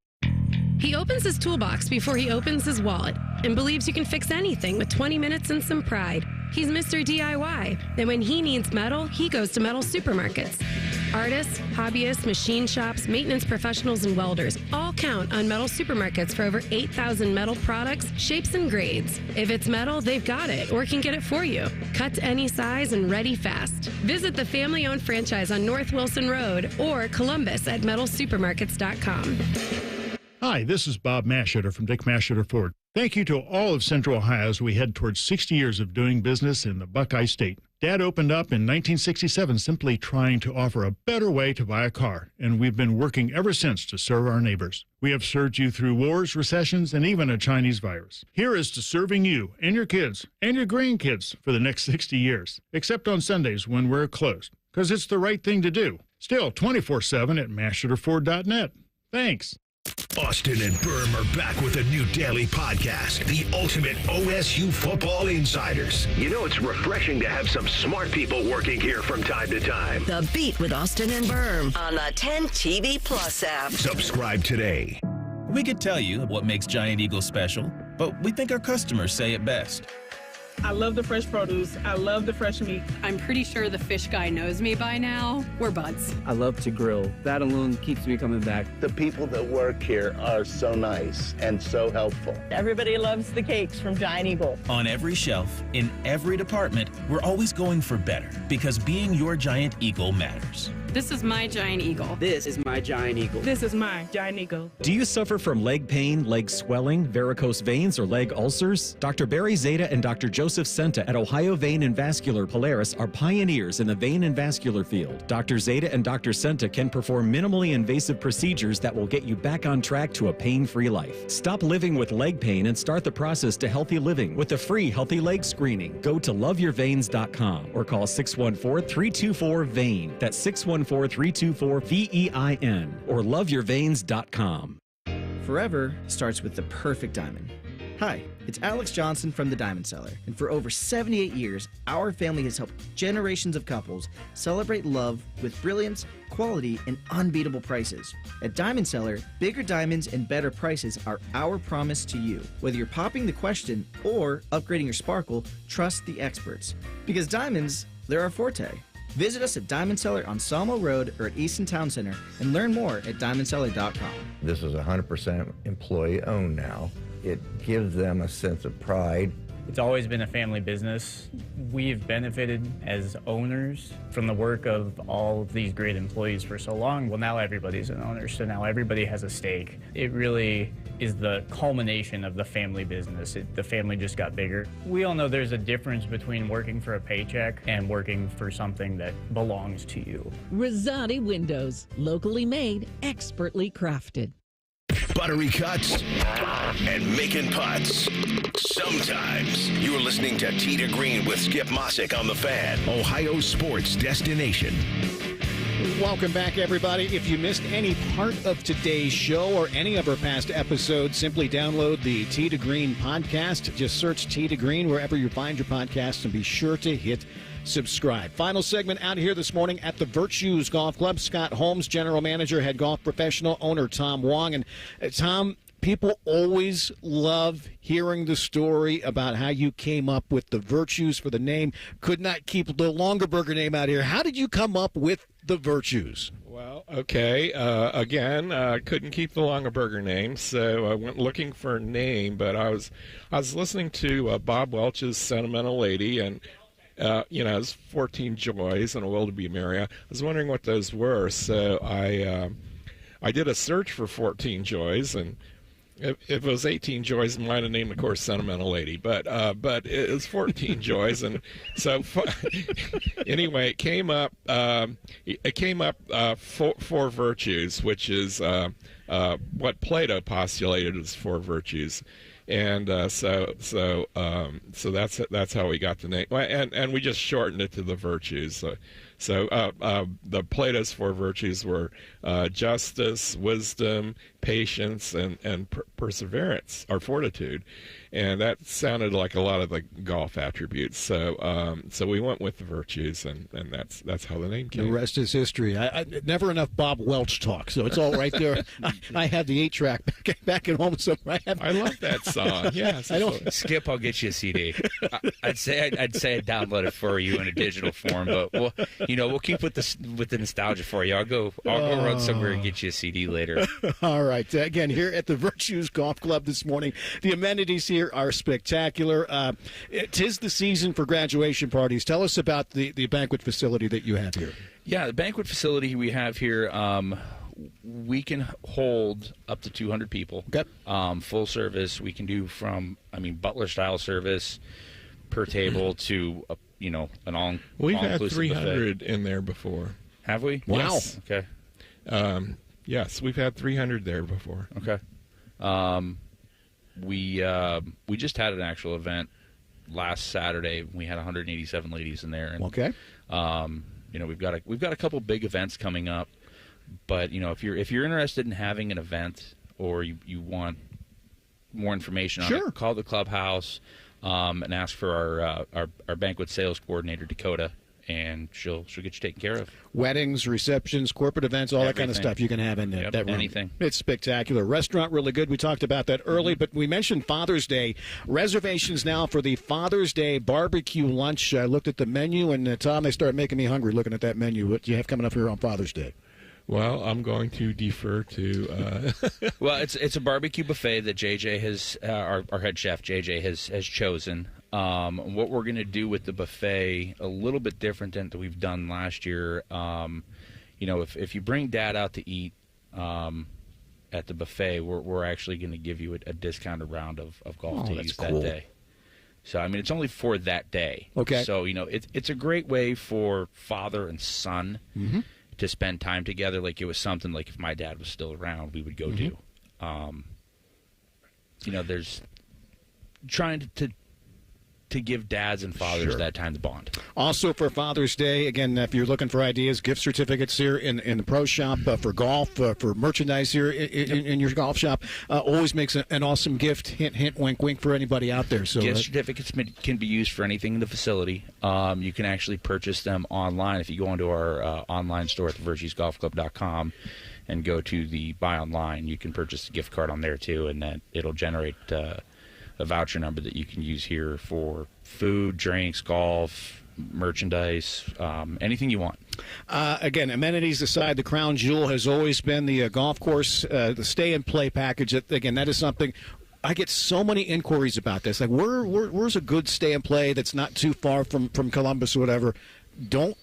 He opens his toolbox before he opens his wallet and believes you can fix anything with 20 minutes and some pride. He's Mr. DIY, and when he needs metal, he goes to metal supermarkets. Artists, hobbyists, machine shops, maintenance professionals, and welders all count on metal supermarkets for over 8,000 metal products, shapes, and grades. If it's metal, they've got it or can get it for you. Cut to any size and ready fast. Visit the family-owned franchise on North Wilson Road or Columbus at metalsupermarkets.com. Hi, this is Bob Masheter from Dick Masheter Ford. Thank you to all of Central Ohio as we head towards 60 years of doing business in the Buckeye State. Dad opened up in 1967 simply trying to offer a better way to buy a car, and we've been working ever since to serve our neighbors. We have served you through wars, recessions, and even a Chinese virus. Here is to serving you and your kids and your grandkids for the next 60 years, except on Sundays when we're closed, because it's the right thing to do. Still 24/7 at masheterford.net. Thanks. Austin and Berm are back with a new daily podcast, the ultimate OSU Football Insiders. You know, it's refreshing to have some smart people working here from time to time. The Beat with Austin and Berm on the 10 TV Plus app. Subscribe today. We could tell you what makes Giant Eagle special, but we think our customers say it best. I love the fresh produce. I love the fresh meat. I'm pretty sure the fish guy knows me by now. We're buds. I love to grill. That alone keeps me coming back. The people that work here are so nice and so helpful. Everybody loves the cakes from Giant Eagle. On every shelf, in every department, we're always going for better because being your Giant Eagle matters. This is my Giant Eagle. This is my Giant Eagle. This is my Giant Eagle. Do you suffer from leg pain, leg swelling, varicose veins, or leg ulcers? Dr. Barry Zeta and Dr. Joseph Senta at Ohio Vein and Vascular Polaris are pioneers in the vein and vascular field. Dr. Zeta and Dr. Senta can perform minimally invasive procedures that will get you back on track to a pain-free life. Stop living with leg pain and start the process to healthy living with a free healthy leg screening. Go to loveyourveins.com or call 614-324-VEIN. That's 614-324-VEIN or loveyourveins.com. Forever starts with the perfect diamond. Hi, it's Alex Johnson from the Diamond Cellar, and for over 78 years, our family has helped generations of couples celebrate love with brilliance, quality, and unbeatable prices. At Diamond Cellar, bigger diamonds and better prices are our promise to you. Whether you're popping the question or upgrading your sparkle, trust the experts. Because diamonds, they're our forte. Visit us at Diamond Cellar on Sawmill Road or at Easton Town Center and learn more at diamondcellar.com. This is 100% employee owned now. It gives them a sense of pride. It's always been a family business. We've benefited as owners from the work of all of these great employees for so long. Well, now everybody's an owner, so now everybody has a stake. It really is the culmination of the family business. The family just got bigger. We all know there's a difference between working for a paycheck and working for something that belongs to you. Rosati Windows, locally made, expertly crafted. Buttery cuts and making putts. Sometimes you're listening to Tee to Green with Skip Mosic on the Fan, Ohio sports destination. Welcome back, everybody. If you missed any part of today's show or any of our past episodes, simply download the Tee to Green podcast. Just search Tee to Green wherever you find your podcasts and be sure to hit subscribe. Final segment out here this morning at the Virtues Golf Club. Scott Holmes, general manager, head golf professional, owner Tom Hwang. And Tom, people always love hearing the story about how you came up with the Virtues for the name. Could not keep the Longaberger name out here. How did you come up with the Virtues? Well, okay. Again, couldn't keep the Longaberger name, so I went looking for a name. But I was listening to Bob Welch's "Sentimental Lady" and it's 14 Joys and a Will to Be Merry. I was wondering what those were, so I did a search for 14 Joys, and if it was 18 Joys, I might have named the course "Sentimental Lady," but it was 14 Joys, and so anyway, it came up. Four virtues, which is what Plato postulated as four virtues. And so that's how we got the name, and we just shortened it to the Virtues. So the Plato's four virtues were justice, wisdom, patience, and perseverance or fortitude, and that sounded like a lot of the golf attributes. So we went with the Virtues, and that's how the name came. The rest is history. I never enough Bob Welch talk, so it's all right there. I have the 8-track back at home somewhere. I love that song. Yes, I don't. Skip, I'll get you a CD. I'd say I'd download it for you in a digital form, but we'll keep with the nostalgia for you. I'll go run somewhere and get you a CD later. All right. Again, here at the Virtues Golf Club this morning, the amenities here are spectacular. 'Tis the season for graduation parties. Tell us about the banquet facility that you have here. Yeah, the banquet facility we have here, we can hold up to 200 people. Okay. Full service. We can do from, butler-style service per table to, an all We've had all-inclusive 300 buffet. in there before. Have we? Wow. Yes. Okay. Yes, we've had 300 there before. Okay. We just had an actual event last Saturday. We had 187 ladies in there. And, okay. We've got a couple big events coming up, but if you're interested in having an event or you want more information on it, call the clubhouse and ask for our banquet sales coordinator Dakota, and she'll get you taken care of. Weddings, receptions, corporate events, all that kind of Everything. stuff you can have in that room. Anything. It's spectacular. Restaurant, really good. We talked about that early, but we mentioned Father's Day. Reservations now for the Father's Day barbecue lunch. I looked at the menu, and Tom, they started making me hungry looking at that menu. What do you have coming up here on Father's Day? Well, I'm going to defer to. Well, it's a barbecue buffet that JJ has, our head chef JJ has chosen. What we're going to do with the buffet a little bit different than we've done last year. If you bring Dad out to eat at the buffet, we're actually going to give you a discounted round of golf to use that day. So I mean, it's only for that day. Okay. So it's a great way for father and son to spend time together. Like it was something like if my dad was still around, we would go do. There's trying to give dads and fathers that time to bond. Also for Father's Day, again, if you're looking for ideas, gift certificates here in the pro shop for golf, for merchandise here in your golf shop, always makes an awesome gift. Hint, hint, wink, wink for anybody out there. So gift certificates can be used for anything in the facility. You can actually purchase them online if you go into our online store at thevirtuesgolfclub.com and go to the buy online. You can purchase a gift card on there too, and then it'll generate a voucher number that you can use here for food, drinks, golf, merchandise, anything you want. Again, amenities aside, the crown jewel has always been the golf course, the stay and play package. Again, that is something. I get so many inquiries about this. Like, where's a good stay and play that's not too far from Columbus or whatever? Don't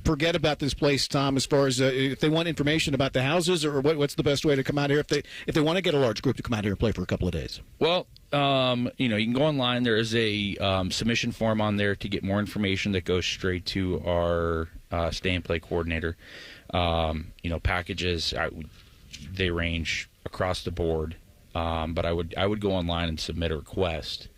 forget about this place, Tom, as far as if they want information about the houses or what's the best way to come out here if they want to get a large group to come out here and play for a couple of days. Well, you can go online. There is a submission form on there to get more information that goes straight to our stay and play coordinator. Packages, they range across the board, but I would go online and submit a request,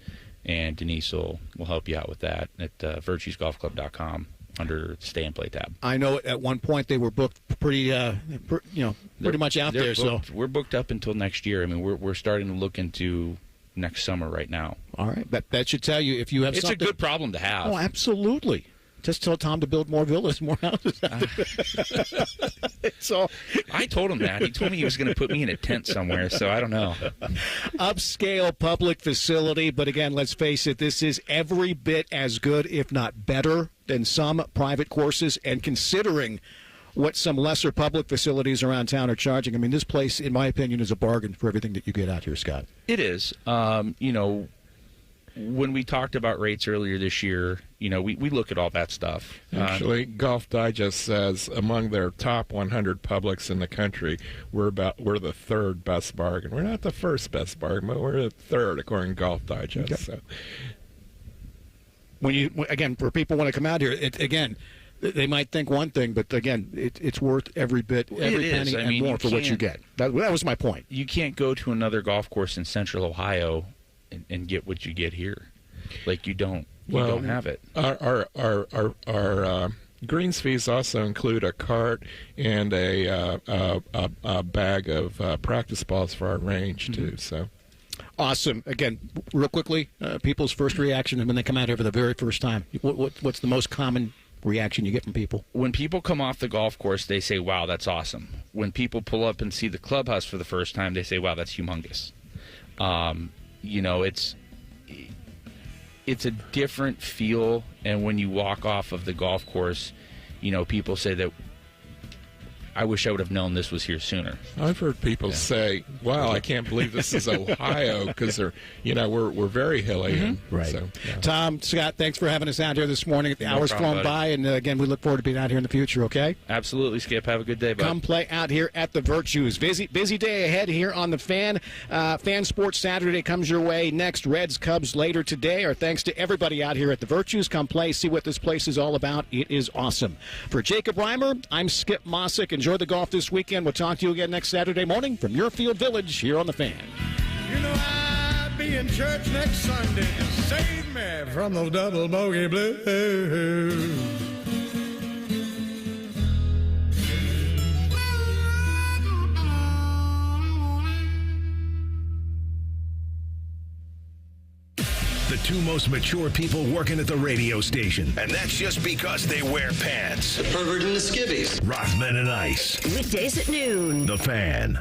and Denise will help you out with that at virtuesgolfclub.com. Under stay and play tab. I know at one point they were booked pretty much out there. Booked, so we're booked up until next year. I mean, we're starting to look into next summer right now. All right, that should tell you if you have. It's something. a good problem to have. Oh, absolutely. Just tell Tom to build more villas, more houses. So I told him that. He told me he was going to put me in a tent somewhere, so I don't know. Upscale public facility, but again, let's face it, this is every bit as good, if not better, than some private courses. And considering what some lesser public facilities around town are charging, I mean, this place, in my opinion, is a bargain for everything that you get out here, Scott. It is. When we talked about rates earlier this year, we look at all that stuff. Actually, Golf Digest says among their top 100 publics in the country, we're the third best bargain. We're not the first best bargain, but we're the third according to Golf Digest. Okay. So, for people want to come out here, they might think one thing, but again, it's worth every bit, every penny, and more for what you get. That was my point. You can't go to another golf course in Central Ohio and get what you get here. Like you don't have it. Our greens fees also include a cart and a bag of practice balls for our range too. So awesome. Again, real quickly, people's first reaction when they come out here for the very first time. What's the most common reaction you get from people? When people come off the golf course, they say, "Wow, that's awesome." When people pull up and see the clubhouse for the first time, they say, "Wow, that's humongous." It's a different feel, and when you walk off of the golf course, people say that, I wish I would have known this was here sooner. I've heard people say, "Wow, I can't believe this is Ohio," because we're very hilly. Right. So, yeah. Tom, Scott, thanks for having us out here this morning. The hour's flown by, and again, we look forward to being out here in the future. Okay. Absolutely, Skip. Have a good day, bud. Come play out here at the Virtues. Busy day ahead here on the Fan. Fan Sports Saturday comes your way next. Reds, Cubs later today. Our thanks to everybody out here at the Virtues. Come play, see what this place is all about. It is awesome. For Jacob Reimer, I'm Skip Mosic. Enjoy the golf this weekend. We'll talk to you again next Saturday morning from Muirfield Village here on the Fan. I'll be in church next Sunday to save me from those double bogey blues. The two most mature people working at the radio station. And that's just because they wear pants. The pervert and the skivvies. Rothman and Ice. Weekdays at noon. The Fan.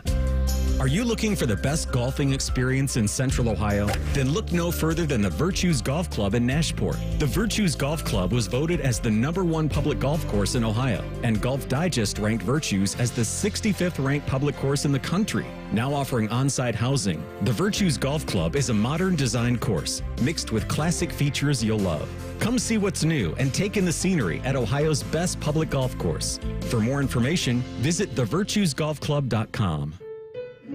Are you looking for the best golfing experience in Central Ohio? Then look no further than the Virtues Golf Club in Nashport. The Virtues Golf Club was voted as the #1 public golf course in Ohio, and Golf Digest ranked Virtues as the 65th ranked public course in the country. Now offering on-site housing, the Virtues Golf Club is a modern design course mixed with classic features you'll love. Come see what's new and take in the scenery at Ohio's best public golf course. For more information, visit thevirtuesgolfclub.com.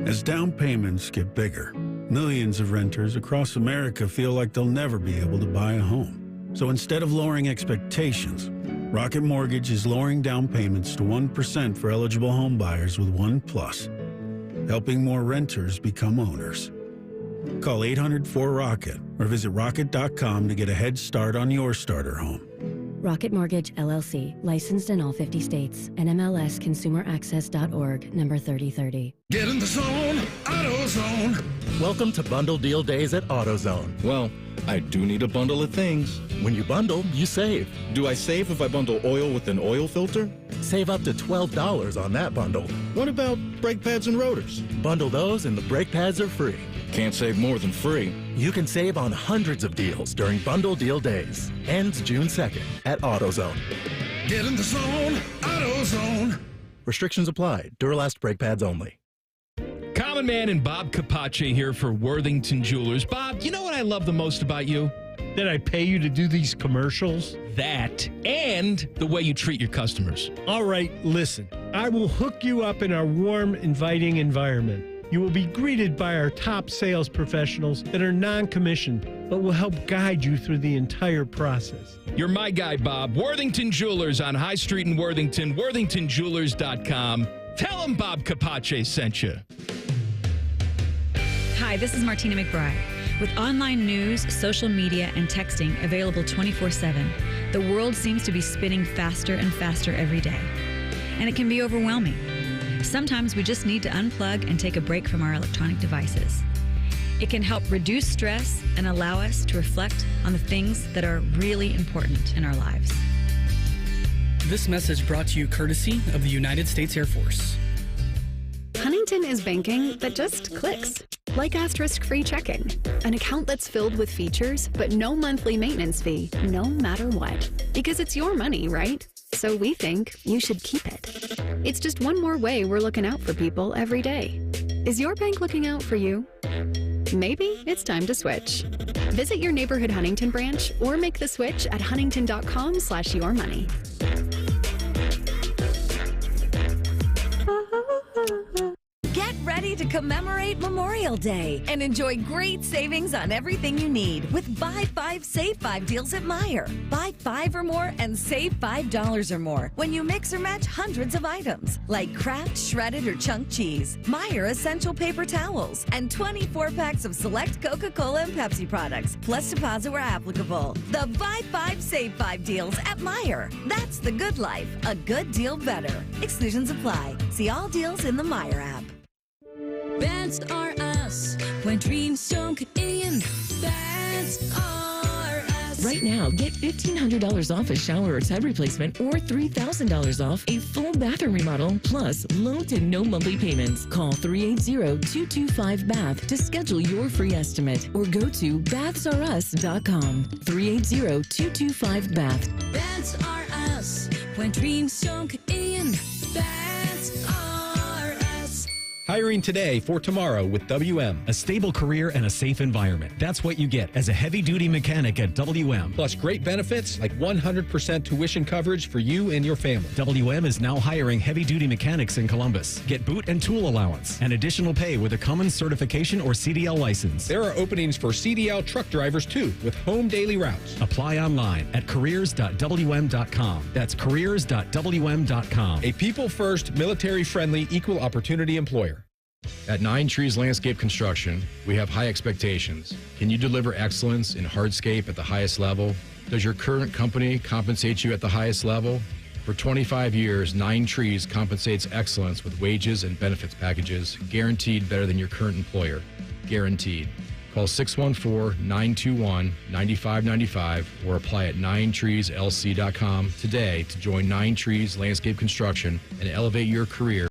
As down payments get bigger, millions of renters across America feel like they'll never be able to buy a home. So instead of lowering expectations, Rocket Mortgage is lowering down payments to 1% for eligible home buyers with ONE+, helping more renters become owners. Call 800-4ROCKET or visit rocket.com to get a head start on your starter home. Rocket Mortgage, LLC, licensed in all 50 states. NMLSconsumeraccess.org, number 3030. Get in the zone, AutoZone. Welcome to Bundle Deal Days at AutoZone. Well, I do need a bundle of things. When you bundle, you save. Do I save if I bundle oil with an oil filter? Save up to $12 on that bundle. What about brake pads and rotors? Bundle those and the brake pads are free. Can't save more than free. You can save on hundreds of deals during Bundle Deal Days. Ends June 2nd at AutoZone. Get in the zone, AutoZone. Restrictions apply. Duralast brake pads only. Common Man and Bob Capace here for Worthington Jewelers. Bob, you know what I love the most about you? That I pay you to do these commercials? That, and the way you treat your customers. All right, listen. I will hook you up in our warm, inviting environment. You will be greeted by our top sales professionals that are non-commissioned, but will help guide you through the entire process. You're my guy, Bob. Worthington Jewelers on High Street in Worthington, worthingtonjewelers.com. Tell them Bob Capace sent you. Hi, this is Martina McBride. With online news, social media, and texting available 24/7, the world seems to be spinning faster and faster every day. And it can be overwhelming. Sometimes we just need to unplug and take a break from our electronic devices. It can help reduce stress and allow us to reflect on the things that are really important in our lives. This message brought to you courtesy of the United States Air Force. Huntington is banking that just clicks. Like asterisk-free checking. An account that's filled with features, but no monthly maintenance fee, no matter what. Because it's your money, right? So we think you should keep it. It's just one more way we're looking out for people every day. Is your bank looking out for you? Maybe it's time to switch. Visit your neighborhood Huntington branch or make the switch at huntington.com/yourmoney. Get ready to commemorate Memorial Day and enjoy great savings on everything you need with Buy 5, Save 5 deals at Meijer. Buy 5 or more and save $5 or more when you mix or match hundreds of items like Kraft shredded or chunk cheese, Meijer essential paper towels, and 24 packs of select Coca-Cola and Pepsi products, plus deposit where applicable. The Buy 5, Save 5 deals at Meijer. That's the good life. A good deal better. Exclusions apply. See all deals in the Meijer app. That's are us. When dreams don't get in, that's are us. Right now, get $1,500 off a shower or tub replacement or $3,000 off a full bathroom remodel, plus low to no monthly payments. Call 380-225-BATH to schedule your free estimate or go to bathsareus.com. 380-225-BATH. That's are us. When dreams don't get in, that's are us. Hiring today for tomorrow with WM. A stable career and a safe environment. That's what you get as a heavy-duty mechanic at WM. Plus great benefits like 100% tuition coverage for you and your family. WM is now hiring heavy-duty mechanics in Columbus. Get boot and tool allowance and additional pay with a Cummins certification or CDL license. There are openings for CDL truck drivers too with home daily routes. Apply online at careers.wm.com. That's careers.wm.com. A people-first, military-friendly, equal opportunity employer. At 9 Trees Landscape Construction, we have high expectations. Can you deliver excellence in hardscape at the highest level? Does your current company compensate you at the highest level? For 25 years, 9 Trees compensates excellence with wages and benefits packages guaranteed better than your current employer. Guaranteed. Call 614-921-9595 or apply at 9treeslc.com today to join 9 Trees Landscape Construction and elevate your career